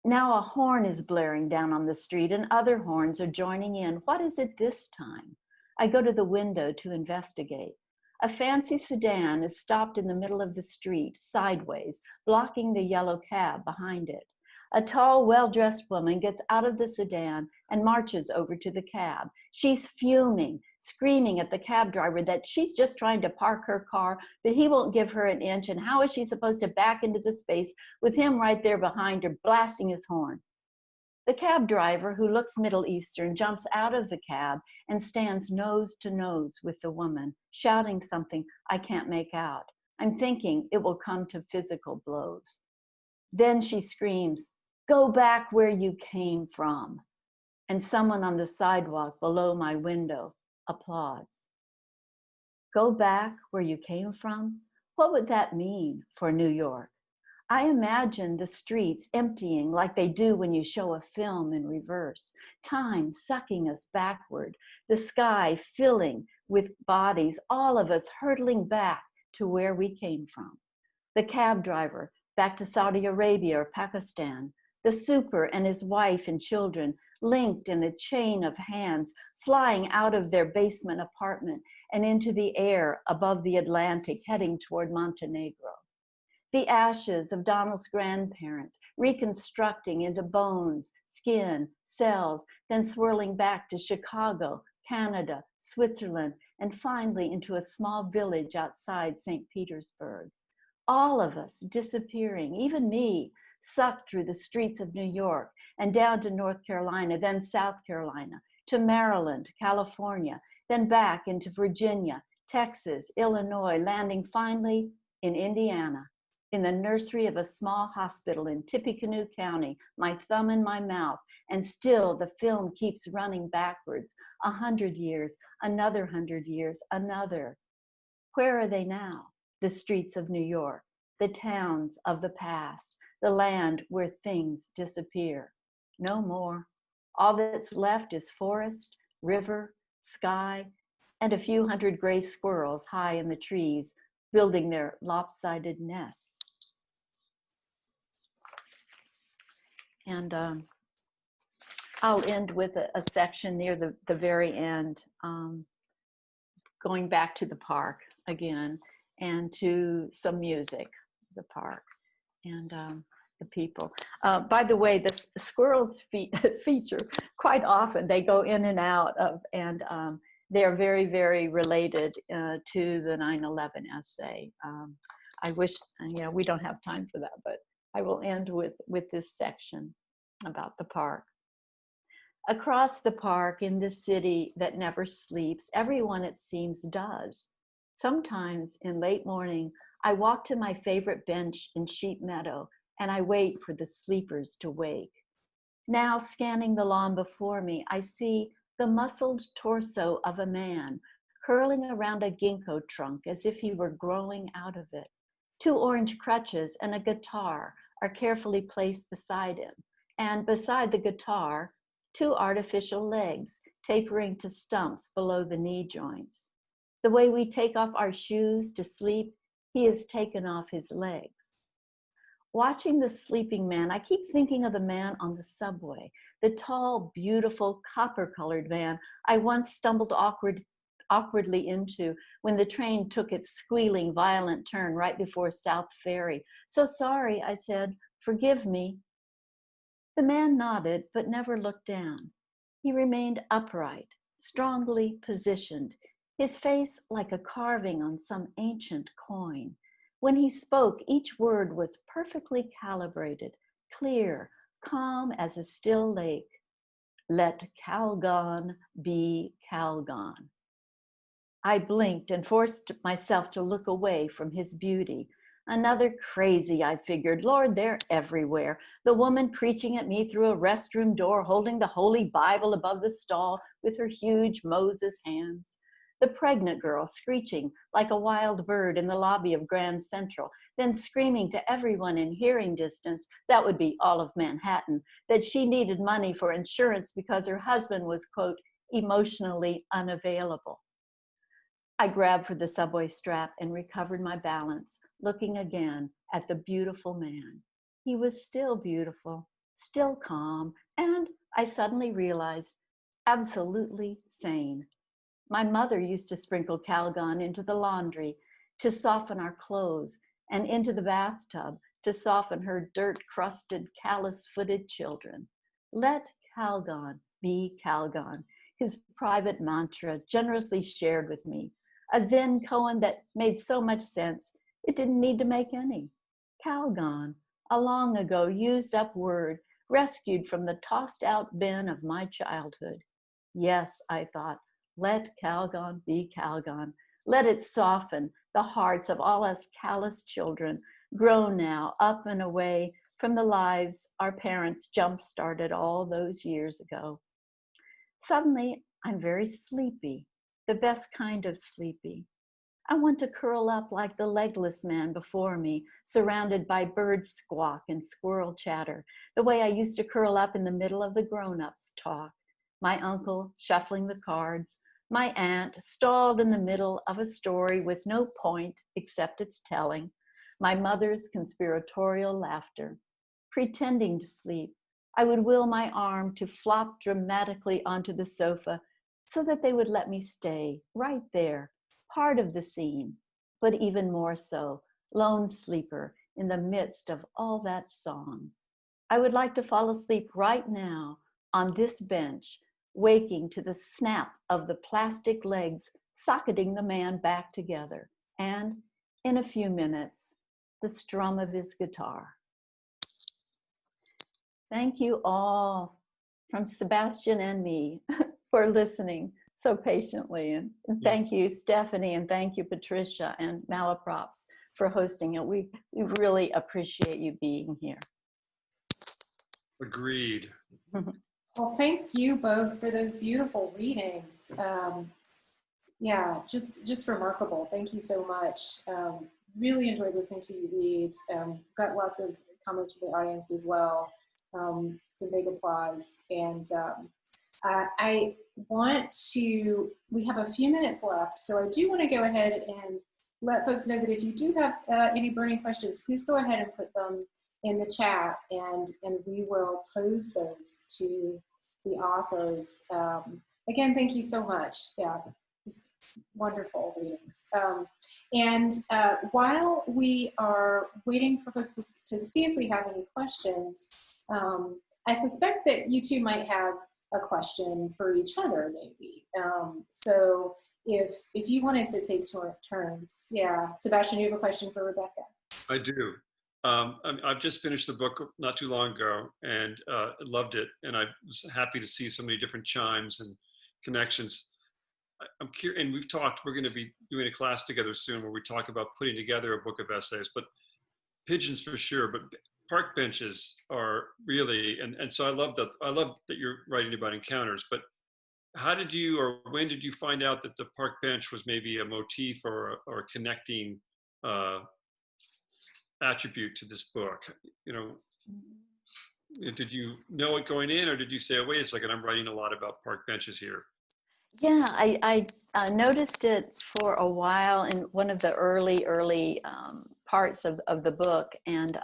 Now a horn is blaring down on the street and other horns are joining in. What is it this time? I go to the window to investigate. A fancy sedan is stopped in the middle of the street, sideways, blocking the yellow cab behind it. A tall, well-dressed woman gets out of the sedan and marches over to the cab. She's fuming, screaming at the cab driver that she's just trying to park her car, but he won't give her an inch, and how is she supposed to back into the space with him right there behind her, blasting his horn? The cab driver, who looks Middle Eastern, jumps out of the cab and stands nose to nose with the woman, shouting something I can't make out. I'm thinking it will come to physical blows. Then she screams, "Go back where you came from." And someone on the sidewalk below my window applauds. Go back where you came from? What would that mean for New York? I imagine the streets emptying like they do when you show a film in reverse, time sucking us backward, the sky filling with bodies, all of us hurtling back to where we came from. The cab driver back to Saudi Arabia or Pakistan, the super and his wife and children linked in a chain of hands, flying out of their basement apartment and into the air above the Atlantic, heading toward Montenegro. The ashes of Donald's grandparents reconstructing into bones, skin, cells, then swirling back to Chicago, Canada, Switzerland, and finally into a small village outside St. Petersburg. All of us disappearing, even me, sucked through the streets of New York and down to North Carolina, then South Carolina, to Maryland, California, then back into Virginia, Texas, Illinois, landing finally in Indiana, in the nursery of a small hospital in Tippecanoe County, my thumb in my mouth, and still the film keeps running backwards, 100 years, another 100 years, another. Where are they now? The streets of New York, the towns of the past, the land where things disappear. No more. All that's left is forest, river, sky, and a few hundred gray squirrels high in the trees, building their lopsided nests. And I'll end with a section near the very end, going back to the park again, and to some music, the park, and the people. By the way, the squirrels feature quite often. They go in and out of, and they're very, very related to the 9/11 essay. I wish, we don't have time for that, but I will end with this section about the park. Across the park in this city that never sleeps, everyone, it seems, does. Sometimes in late morning, I walk to my favorite bench in Sheep Meadow and I wait for the sleepers to wake. Now, scanning the lawn before me, I see the muscled torso of a man curling around a ginkgo trunk as if he were growing out of it. 2 orange crutches and a guitar are carefully placed beside him, and beside the guitar, 2 artificial legs tapering to stumps below the knee joints. The way we take off our shoes to sleep, he has taken off his legs. Watching the sleeping man, I keep thinking of the man on the subway, the tall, beautiful, copper-colored man I once stumbled awkwardly into when the train took its squealing, violent turn right before South Ferry. "So sorry," I said, "forgive me." The man nodded, but never looked down. He remained upright, strongly positioned, his face like a carving on some ancient coin. When he spoke, each word was perfectly calibrated, clear, calm as a still lake. "Let Calgon be Calgon." I blinked and forced myself to look away from his beauty. Another crazy, I figured. Lord, they're everywhere. The woman preaching at me through a restroom door, holding the Holy Bible above the stall with her huge Moses hands. The pregnant girl screeching like a wild bird in the lobby of Grand Central, then screaming to everyone in hearing distance, that would be all of Manhattan, that she needed money for insurance because her husband was, quote, emotionally unavailable. I grabbed for the subway strap and recovered my balance, looking again at the beautiful man. He was still beautiful, still calm, and I suddenly realized, absolutely sane. My mother used to sprinkle Calgon into the laundry to soften our clothes and into the bathtub to soften her dirt-crusted, callous-footed children. Let Calgon be Calgon, his private mantra generously shared with me. A Zen koan that made so much sense, it didn't need to make any. Calgon, a long ago used up word, rescued from the tossed out bin of my childhood. Yes, I thought, let Calgon be Calgon. Let it soften the hearts of all us callous children, grown now up and away from the lives our parents jump-started all those years ago. Suddenly, I'm very sleepy, the best kind of sleepy. I want to curl up like the legless man before me, surrounded by bird squawk and squirrel chatter, the way I used to curl up in the middle of the grown-ups' talk. My uncle shuffling the cards, my aunt stalled in the middle of a story with no point except its telling, my mother's conspiratorial laughter. Pretending to sleep, I would will my arm to flop dramatically onto the sofa so that they would let me stay right there, part of the scene, but even more so, lone sleeper in the midst of all that song. I would like to fall asleep right now on this bench, waking to the snap of the plastic legs socketing the man back together, and in a few minutes, the strum of his guitar. Thank you all from Sebastian and me for listening so patiently. And thank you, Stephanie, and thank you, Patricia and Malaprops for hosting it. We really appreciate you being here. Agreed. Well, thank you both for those beautiful readings. Yeah, just remarkable. Thank you so much. Really enjoyed listening to you read. Got lots of comments from the audience as well. Some big applause. And I want to, we have a few minutes left, so I do want to go ahead and let folks know that if you do have any burning questions, please go ahead and put them in the chat, and we will pose those to the authors. Again, thank you so much. Yeah, just wonderful readings. And while we are waiting for folks to see if we have any questions, I suspect that you two might have a question for each other, maybe. So if you wanted to take turns, yeah. Sebastian, you have a question for Rebecca? I do. I've just finished the book not too long ago and loved it. And I was happy to see so many different chimes and connections. I'm curious, and we've talked, we're going to be doing a class together soon where we talk about putting together a book of essays, but pigeons for sure, but park benches are really, and so I love that you're writing about encounters, but how did you, or when did you find out that the park bench was maybe a motif or a connecting attribute to this book? You know, did you know it going in, or did you say, oh, wait a second, I'm writing a lot about park benches here? Yeah, I noticed it for a while in one of the early parts of the book. And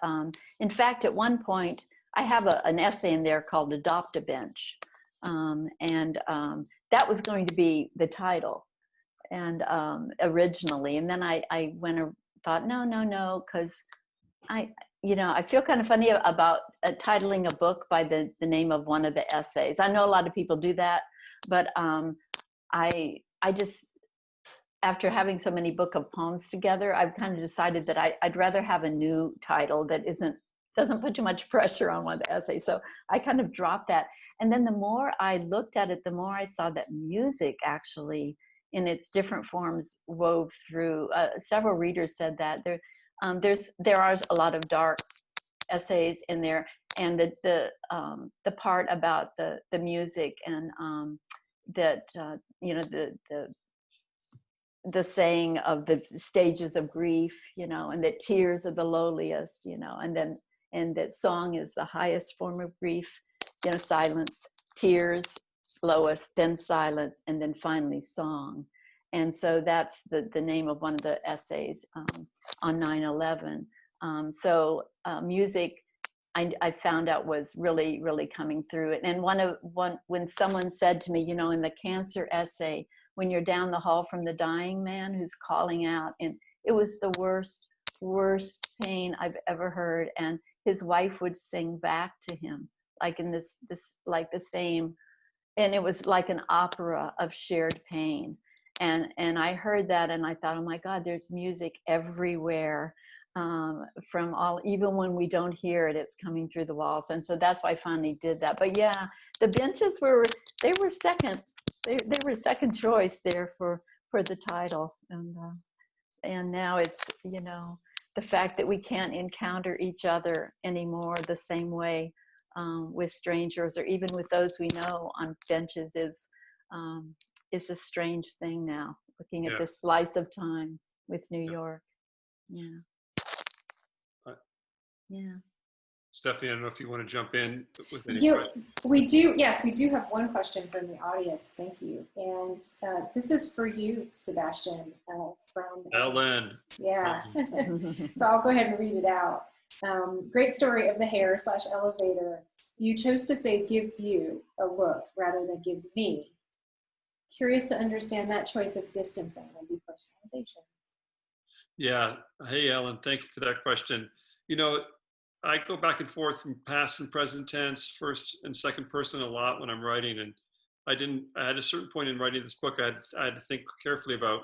in fact, at one point, I have an essay in there called Adopt a Bench. And that was going to be the title and originally. And then I went and thought, no, because I feel kind of funny about titling a book by the name of one of the essays. I know a lot of people do that, but I just, after having so many book of poems together, I've kind of decided that I'd rather have a new title that doesn't put too much pressure on one of the essays. So I kind of dropped that. And then the more I looked at it, the more I saw that music actually in its different forms wove through. Several readers said that there are a lot of dark essays in there, and the part about the music and that the saying of the stages of grief, and that tears are the lowliest, and that song is the highest form of grief, silence, tears, lowest, then silence, and then finally song. And so that's the name of one of the essays on 9/11. So music, I found out was really, really coming through it. And when someone said to me, in the cancer essay, when you're down the hall from the dying man who's calling out, and it was the worst pain I've ever heard. And his wife would sing back to him, like in this like the same, and it was like an opera of shared pain. And I heard that and I thought, oh my God, there's music everywhere. From all, even when we don't hear it, it's coming through the walls. And so that's why I finally did that. But yeah, the benches were second. They were second choice there for the title. And now it's, the fact that we can't encounter each other anymore the same way with strangers or even with those we know on benches is a strange thing now, looking at this slice of time. with New York. Yeah. Yeah. Stephanie, I don't know if you want to jump in with any Yeah, questions. we do. Yes, we do have one question from the audience. Thank you. And this is for you, Sebastian, from Ellen. Yeah. So I'll go ahead and read it out. Great story of the hair/elevator. You chose to say gives you a look rather than gives me. Curious to understand that choice of distancing and depersonalization. Yeah. Hey, Ellen, thank you for that question. You know, I go back and forth from past and present tense, first and second person a lot when I'm writing. And I had a certain point in writing this book, I had to think carefully about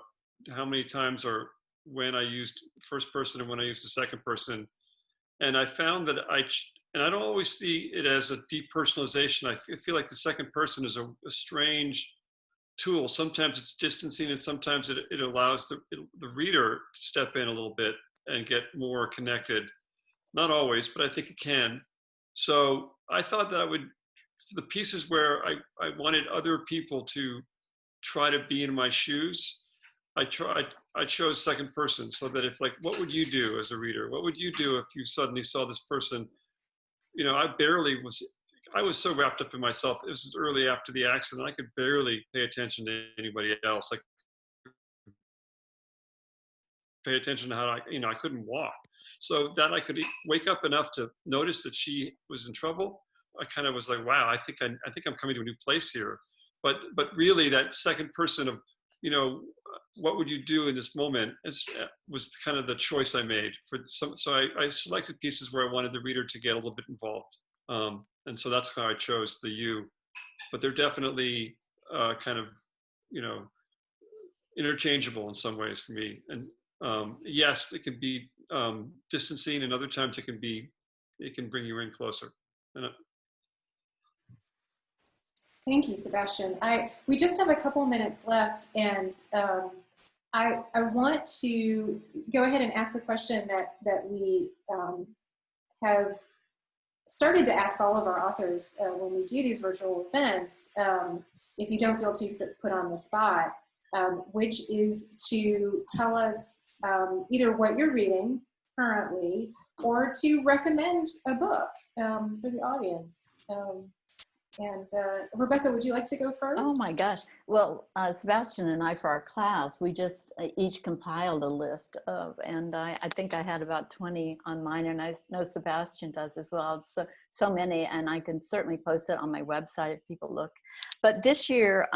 how many times or when I used first person and when I used the second person. And I found that and I don't always see it as a depersonalization. I feel like the second person is a strange tool. Sometimes it's distancing, and sometimes it allows the reader to step in a little bit and get more connected. Not always, but I think it can. So I thought that for the pieces where I wanted other people to try to be in my shoes, I chose second person, so that if, like, what would you do as a reader? What would you do if you suddenly saw this person? You know, I was so wrapped up in myself. This was early after the accident. I could barely pay attention to anybody else. Like, pay attention to how I couldn't walk. So that I could wake up enough to notice that she was in trouble. I kind of was like, wow, I think I'm coming to a new place here. But really, that second person of, what would you do in this moment was kind of the choice I made for some. So I selected pieces where I wanted the reader to get a little bit involved. And so that's how I chose the you. But they're definitely kind of, interchangeable in some ways for me. And yes, it can be distancing, and other times it can bring you in closer. And, Thank you, Sebastian. We just have a couple minutes left, and I want to go ahead and ask a question that we have started to ask all of our authors when we do these virtual events, if you don't feel too put on the spot, which is to tell us either what you're reading currently or to recommend a book for the audience. And Rebecca, would you like to go first? Oh my gosh. Well, Sebastian and I, for our class, we just each compiled a list and I think I had about 20 on mine, and I know Sebastian does as well. So many, and I can certainly post it on my website if people look. But this year,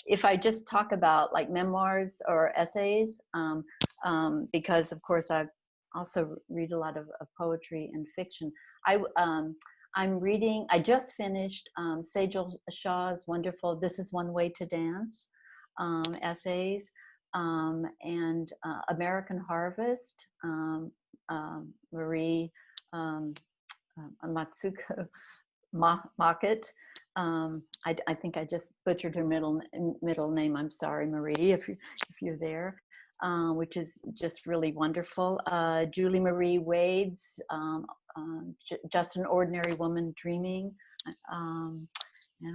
if I just talk about like memoirs or essays, because of course I also read a lot of poetry and fiction. I just finished Sejal Shah's wonderful This Is One Way to Dance essays, and American Harvest, Marie Matsuko Mockett. I think I just butchered her middle name. I'm sorry, Marie, if you're there, which is just really wonderful. Julie Marie Wade's Just an Ordinary Woman Dreaming, and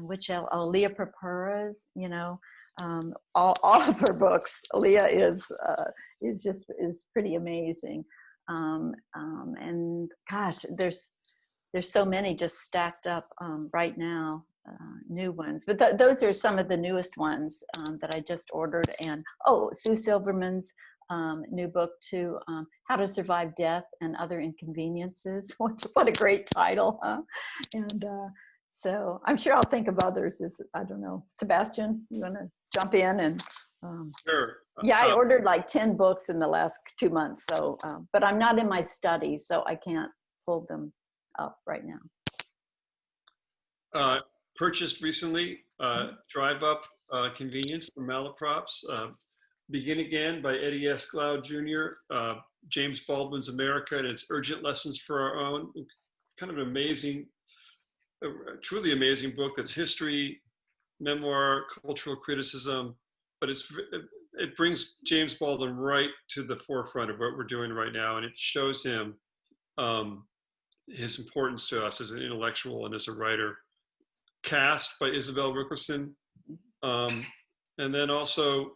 which Leah Purpura's, all of her books. Leah is pretty amazing, and gosh, there's so many just stacked up right now, new ones. But those are some of the newest ones that I just ordered. And Sue Silverman's new book too, How to Survive Death and Other Inconveniences. What a great title, huh? And so I'm sure I'll think of others. I don't know, Sebastian, you want to jump in? And sure. Yeah, I ordered like 10 books in the last 2 months. So, but I'm not in my study, so I can't pull them up right now. Purchased recently, Drive Up Convenience from Malaprops. Begin Again by Eddie S. Glaude Jr., James Baldwin's America and Its Urgent Lessons for Our Own. Kind of an amazing, truly amazing book that's history, memoir, cultural criticism, but it brings James Baldwin right to the forefront of what we're doing right now, and it shows him his importance to us as an intellectual and as a writer. Cast by Isabel Wilkerson, and then also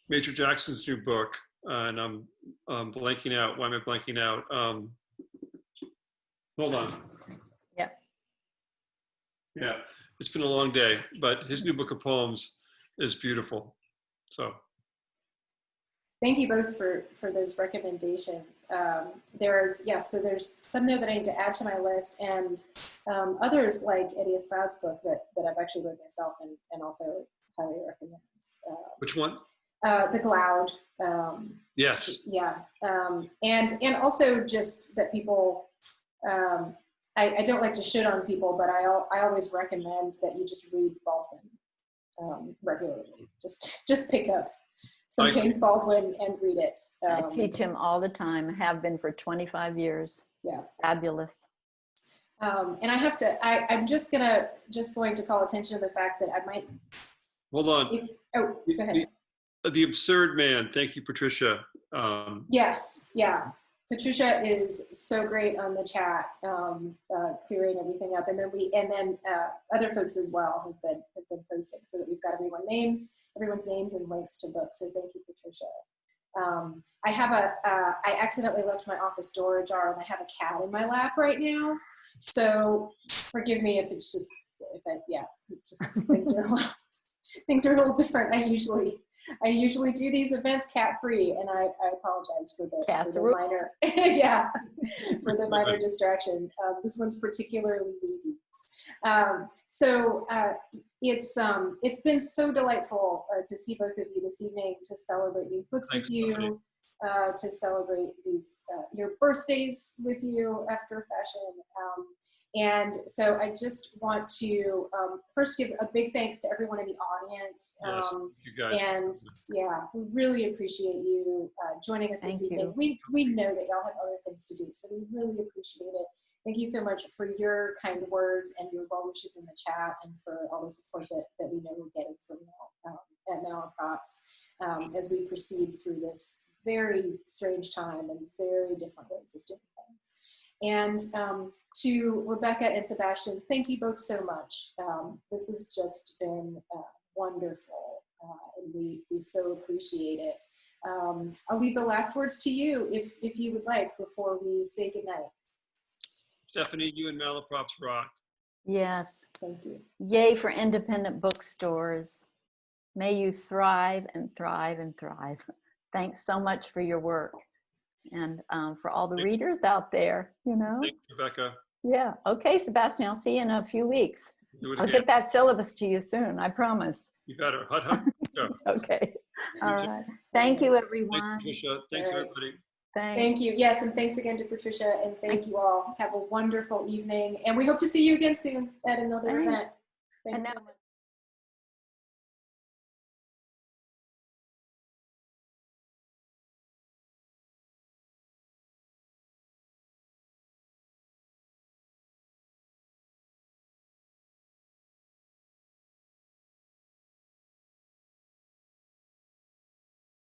Major Jackson's new book, and I'm blanking out. Why am I blanking out? Hold on. Yep. Yeah, it's been a long day, but his new book of poems is beautiful. So. Thank you both for those recommendations. There's some there that I need to add to my list, and others like Eddie Cloud's book that I've actually read myself and also highly recommend. Which one? The Cloud. Yes. Yeah, and also just that people. I don't like to shit on people, but I always recommend that you just read Baldwin regularly. Just pick up some James Baldwin and read it. I teach him all the time, have been for 25 years. Yeah. Fabulous. And I have to, I'm just going to call attention to the fact that I might. Hold on. Go ahead. The Absurd Man. Thank you, Patricia. Yes. Yeah. Patricia is so great on the chat, clearing everything up. And then other folks as well have been posting so that we've got everyone's names and links to books. So thank you, Patricia. I accidentally left my office door ajar and I have a cat in my lap right now. So forgive me if it's just, things are a little different. I usually do these events cat-free, and I apologize for the minor, for the minor distraction. This one's particularly weedy. It's been so delightful to see both of you this evening, to celebrate these books with you, to celebrate these your birthdays with you after fashion. And so I just want to first give a big thanks to everyone in the audience. And yeah, we really appreciate you joining us this evening. We know that y'all have other things to do, so we really appreciate it. Thank you so much for your kind words and your well wishes in the chat, and for all the support that we know we're getting from at Malaprops as we proceed through this very strange time and very different ways of doing things. And to Rebecca and Sebastian, thank you both so much. This has just been wonderful, and we so appreciate it. I'll leave the last words to you if you would like before we say goodnight. Stephanie, you and Malaprops rock. Yes. Thank you. Yay for independent bookstores. May you thrive and thrive and thrive. Thanks so much for your work. And for all the readers out there, Thanks, Rebecca. Yeah. Okay, Sebastian, I'll see you in a few weeks. I'll get that syllabus to you soon, I promise. You better. Hut, hut. Okay. All right. Thank you, everyone. Thanks, Patricia. Thanks, everybody. Thank you. Yes, and thanks again to Patricia, and thank you all. Have a wonderful evening, and we hope to see you again soon at another event. Thanks so much.